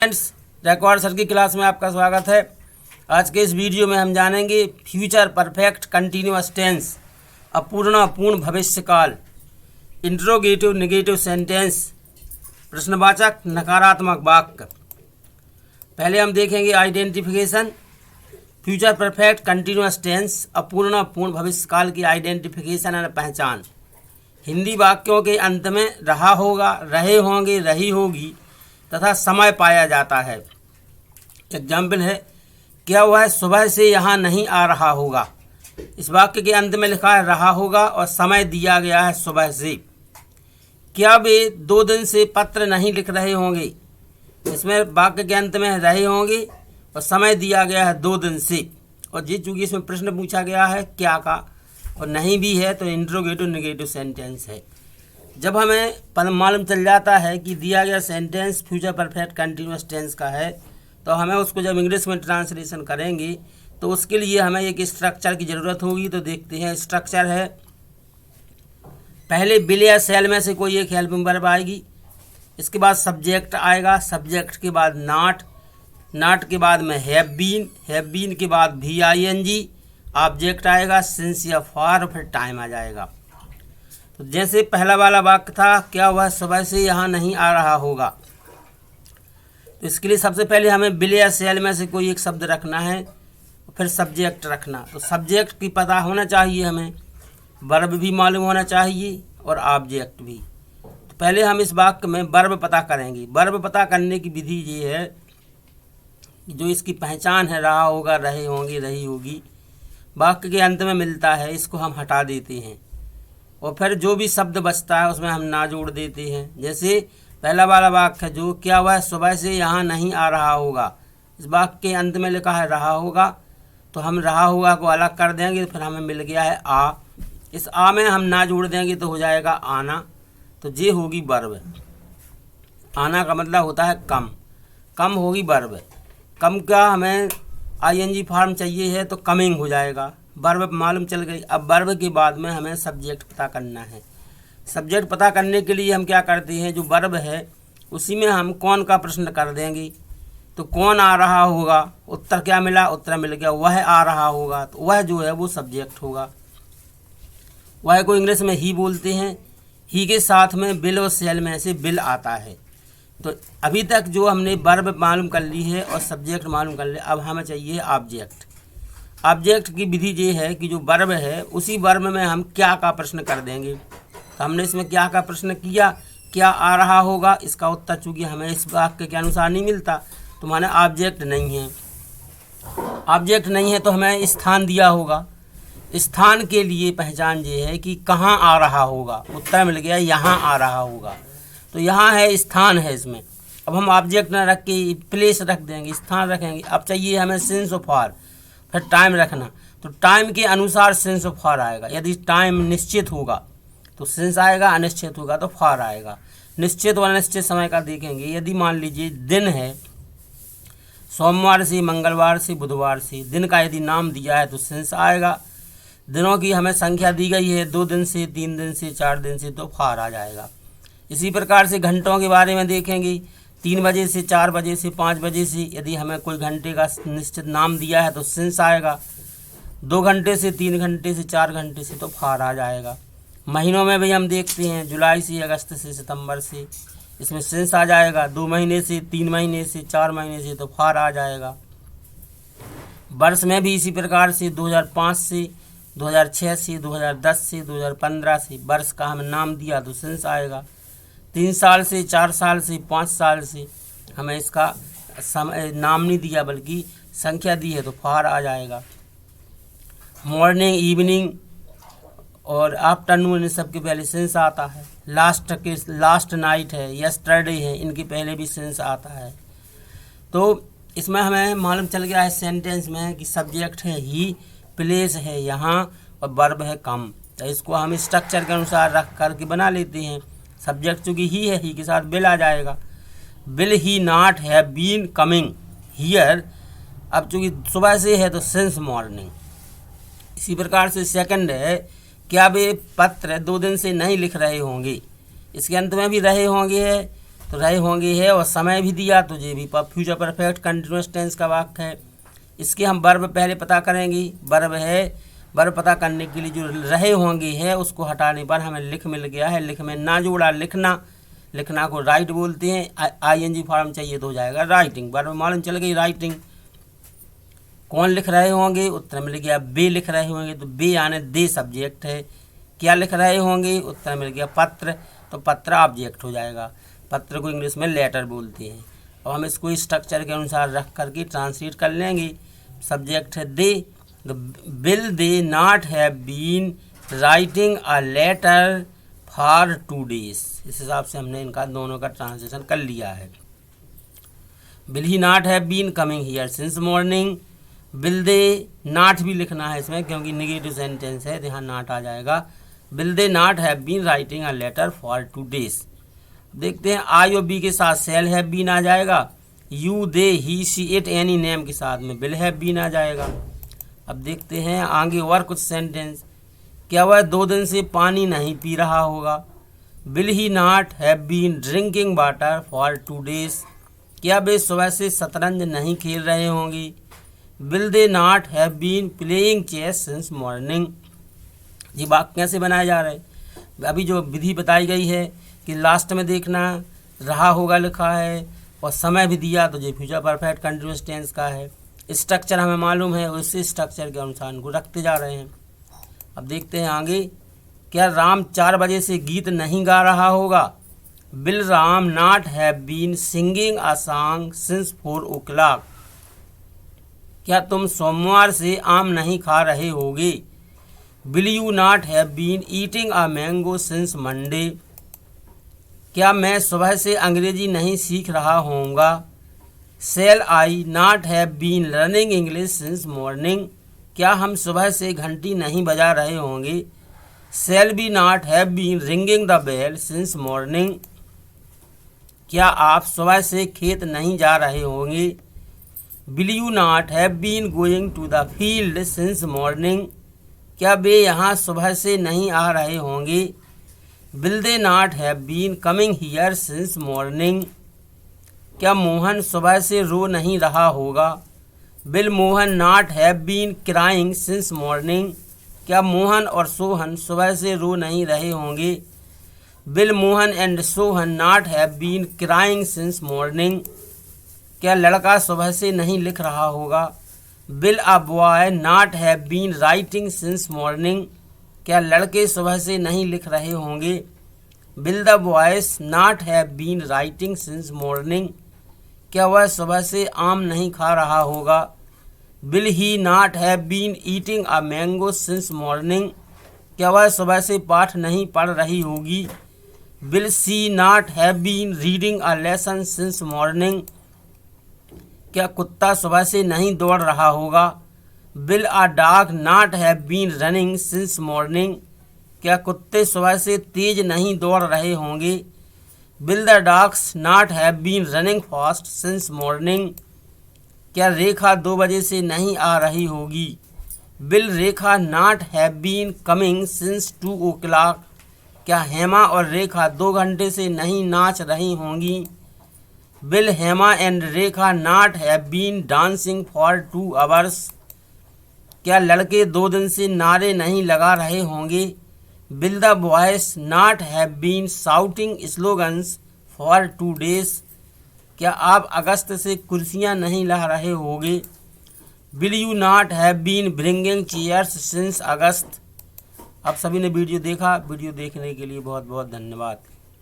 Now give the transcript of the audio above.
Friends, record sir की class में आपका स्वागत है। आज के इस वीडियो में हम जानेंगे फ्यूचर परफेक्ट कंटिन्यूअस टेंस, अपूर्णापूर्ण भविष्यकाल, इंट्रोगेटिव नेगेटिव सेंटेंस, प्रश्नवाचक नकारात्मक वाक्य। पहले हम देखेंगे identification. Future perfect continuous tense, अपूर्णापूर्ण भविष्यकाल की आइडेंटिफिकेशन और पहचान। हिंदी वाक्यों के अंत में रहा होगा, रहे होंगे, रही होगी तथा समय पाया जाता है। एग्जाम्पल है, क्या वह सुबह से यहाँ नहीं आ रहा होगा। इस वाक्य के अंत में लिखा है रहा होगा और समय दिया गया है सुबह से। क्या वे 2 दिन से पत्र नहीं लिख रहे होंगे। इसमें वाक्य के अंत में रहे होंगे और समय दिया गया है 2 दिन से। और जी चूँकि इसमें प्रश्न पूछा गया है क्या का और नहीं भी है तो इंट्रोगेटिव नेगेटिव सेंटेंस है। जब हमें मालूम चल जाता है कि दिया गया sentence future perfect continuous tense का है तो हमें उसको जब इंग्लिश में ट्रांसलेशन करेंगे तो उसके लिए हमें एक स्ट्रक्चर की ज़रूरत होगी। तो देखते हैं, स्ट्रक्चर है, पहले विल या शैल में से कोई एक हेल्पिंग वर्ब आएगी, इसके बाद सब्जेक्ट आएगा, सब्जेक्ट के बाद नॉट, नॉट के बाद में हैव बीन के बाद VING, ऑब्जेक्ट आएगा, सिंस या फॉर, फिर टाइम आ जाएगा। तो जैसे पहला वाला वाक्य था, क्या वह सुबह से यहाँ नहीं आ रहा होगा। तो इसके लिए सबसे पहले हमें विल या शैल में से कोई एक शब्द रखना है, फिर सब्जेक्ट रखना। तो सब्जेक्ट की पता होना चाहिए, हमें वर्ब भी मालूम होना चाहिए और ऑब्जेक्ट भी। तो पहले हम इस वाक्य में वर्ब पता करेंगे। वर्ब पता करने की विधि ये है, जो इसकी पहचान है रहा होगा, रहे होंगे, रही होगी, वाक्य के अंत में मिलता है, इसको हम हटा देते हैं और फिर जो भी शब्द बचता है उसमें हम ना जोड़ देते हैं। जैसे पहला वाला वाक्य है जो, क्या वह सुबह से यहाँ नहीं आ रहा होगा। इस वाक्य के अंत में लिखा है रहा होगा, तो हम रहा होगा को अलग कर देंगे, फिर हमें मिल गया है आ। इस आ में हम ना जोड़ देंगे तो हो जाएगा आना। तो ये होगी वर्ब। आना का मतलब होता है कम, कम होगी वर्ब। कम का हमें ING फॉर्म चाहिए है तो कमिंग हो जाएगा। वर्ब मालूम चल गई। अब वर्ब के बाद में हमें सब्जेक्ट पता करना है। सब्जेक्ट पता करने के लिए हम क्या करते हैं, जो वर्ब है उसी में हम कौन का प्रश्न कर देंगे। तो कौन आ रहा होगा, उत्तर क्या मिला, उत्तर मिल गया वह आ रहा होगा। तो वह जो है वो सब्जेक्ट होगा। वह को इंग्लिश में ही बोलते हैं। ही के साथ में विल और शैल में से विल आता है। तो अभी तक जो हमने वर्ब मालूम कर ली है और सब्जेक्ट मालूम कर लिया, अब हमें चाहिए ऑब्जेक्ट। ऑब्जेक्ट की विधि ये है कि जो वर्ब है उसी वर्ब में हम क्या का प्रश्न कर देंगे। तो हमने इसमें क्या का प्रश्न किया, क्या आ रहा होगा। इसका उत्तर चूँकि हमें इस वाक्य के अनुसार नहीं मिलता तो माने ऑब्जेक्ट नहीं है। ऑब्जेक्ट नहीं है तो हमें स्थान दिया होगा। स्थान के लिए पहचान ये है कि कहाँ आ रहा होगा। उत्तर मिल गया यहाँ आ रहा होगा। तो यहाँ है, स्थान है इसमें। अब हम ऑब्जेक्ट न रख के प्लेस रख देंगे, स्थान रखेंगे। अब चाहिए हमें सिंस और फॉर, फिर टाइम रखना। तो टाइम के अनुसार सिंस और फॉर आएगा। यदि टाइम निश्चित होगा तो सिंस आएगा, अनिश्चित होगा तो फॉर आएगा। निश्चित और अनिश्चित समय का देखेंगे। यदि मान लीजिए दिन है, सोमवार से, मंगलवार से, बुधवार से, दिन का यदि नाम दिया है तो सिंस आएगा। दिनों की हमें संख्या दी गई है 2 दिन से, 3 दिन से, 4 दिन से, तो फॉर आ जाएगा। इसी प्रकार से घंटों के बारे में देखेंगे। 3 बजे से, 4 बजे से, 5 बजे से, यदि हमें कोई घंटे का निश्चित नाम दिया है तो सिंस आएगा। 2 घंटे से, 3 घंटे से, 4 घंटे से, तो फॉर आ जाएगा। महीनों में भी हम देखते हैं, जुलाई से, अगस्त से, सितंबर से, इसमें सिंस आ जाएगा। 2 महीने से, 3 महीने से, 4 महीने से, तो फॉर आ जाएगा। वर्ष में भी इसी प्रकार से 2005 से, 2006 से, 2010 से, 2015 से वर्ष का हमें नाम दिया तो सिंस आएगा। 3 साल से, 4 साल से, 5 साल से हमें इसका समय नाम नहीं दिया बल्कि संख्या दी है तो फॉर आ जाएगा। मॉर्निंग, इवनिंग और आफ्टरनून, इन सब के पहले सिंस आता है। लास्ट नाइट है, यस्टरडे है, इनके पहले भी सिंस आता है। तो इसमें हमें मालूम चल गया है सेंटेंस में कि सब्जेक्ट है ही, प्लेस है यहाँ और वर्ब है कम। तो इसको हम स्ट्रक्चर के अनुसार रख करके बना लेते हैं। सब्जेक्ट चूँकि ही है, ही के साथ विल आ जाएगा। Will he not have been coming here. अब चूँकि सुबह से है तो सिंस मॉर्निंग। इसी प्रकार से सेकंड है, क्या वे पत्र 2 दिन से नहीं लिख रहे होंगे। इसके अंत में भी रहे होंगे है तो रहे होंगे है, और समय भी दिया तो ये भी फ्यूचर परफेक्ट कंटिन्यूअस टेंस का वाक्य है। इसके हम वर्ब पहले पता करेंगे। वर्ब है, वर्ब पता करने के लिए जो रहे होंगे है उसको हटाने पर हमें लिख मिल गया है। लिख में ना जोड़ा लिखना, लिखना को राइट बोलते हैं। आईएनजी फॉर्म चाहिए तो हो जाएगा राइटिंग। वर्ब मालूम चल गई राइटिंग। कौन लिख रहे होंगे, उत्तर मिल गया बे लिख रहे होंगे, तो बे यानी दे सब्जेक्ट है। क्या लिख रहे होंगे, उत्तर मिल गया पत्र, तो पत्र ऑब्जेक्ट हो जाएगा। पत्र को इंग्लिश में लेटर बोलते हैं। अब हम इसको स्ट्रक्चर के अनुसार रख करके ट्रांसलेट कर लेंगे। सब्जेक्ट है दे, तो will they not have been writing a letter for 2 days। इस हिसाब से हमने इनका दोनों का ट्रांसलेशन कर लिया है। Will he not have been coming here since morning. Will they not भी लिखना है इसमें क्योंकि नेगेटिव सेंटेंस है, यहाँ नॉट आ जाएगा। Will they not have been writing a letter for 2 days। देखते हैं आई और बी के साथ सेल हैव बीन आ जाएगा। You they he she it any name के साथ में विल हैव बीन आ जाएगा। अब देखते हैं आगे और कुछ सेंटेंस। क्या वह 2 दिन से पानी नहीं पी रहा होगा। Will he not have been drinking water for 2 days। क्या वे सुबह से शतरंज नहीं खेल रहे होंगे। Will they not have been playing chess since morning. ये वाक्य कैसे बनाए जा रहे हैं, अभी जो विधि बताई गई है कि लास्ट में देखना रहा होगा लिखा है और समय भी दिया तो ये फ्यूचर परफेक्ट कंटिन्यूअस टेंस का है। स्ट्रक्चर हमें मालूम है, उसी स्ट्रक्चर के अनुसार इनको रखते जा रहे हैं। अब देखते हैं आगे। क्या राम 4 बजे से गीत नहीं गा रहा होगा। Will Ram not have been singing a song since 4 o'clock। क्या तुम सोमवार से आम नहीं खा रहे होगे। Will you not have been eating a mango since Monday. क्या मैं सुबह से अंग्रेजी नहीं सीख रहा होऊंगा। Shall I not have been learning English since morning. क्या हम सुबह से घंटी नहीं बजा रहे होंगे। Shall we not have been ringing the bell since morning. क्या आप सुबह से खेत नहीं जा रहे होंगे। Will you not have been going to the field since morning. क्या वे यहाँ सुबह से नहीं आ रहे होंगे। Will they not have been coming here since morning. क्या मोहन सुबह से रो नहीं रहा होगा। Will Mohan not have been crying since morning. क्या मोहन और सोहन सुबह से रो नहीं रहे होंगे। Will Mohan and Sohan not have been crying since morning. क्या लड़का सुबह से नहीं लिख रहा होगा। Will a boy not have been writing since morning. क्या लड़के सुबह से नहीं लिख रहे होंगे। Will the boys not have been writing since morning. क्या वह सुबह से आम नहीं खा रहा होगा। Will he not have been eating a mango since morning. क्या वह सुबह से पाठ नहीं पढ़ रही होगी। Will she not have been reading a lesson since morning. क्या कुत्ता सुबह से नहीं दौड़ रहा होगा। Will a dog not have been running since morning. क्या कुत्ते सुबह से तेज नहीं दौड़ रहे होंगे। Will the dogs not have been running fast since morning. क्या रेखा 2 बजे से नहीं आ रही होगी। Will Rekha not have been coming since 2 o'clock। क्या हेमा और रेखा 2 घंटे से नहीं नाच रही होंगी। Will Hema and Rekha not have been dancing for 2 hours। क्या लड़के 2 दिन से नारे नहीं लगा रहे होंगे। Will the boys not have been shouting slogans for 2 days। क्या आप अगस्त से कुर्सियां नहीं ला रहे होगे। Will you not have been bringing chairs since August. आप सभी ने वीडियो देखा, वीडियो देखने के लिए बहुत बहुत धन्यवाद।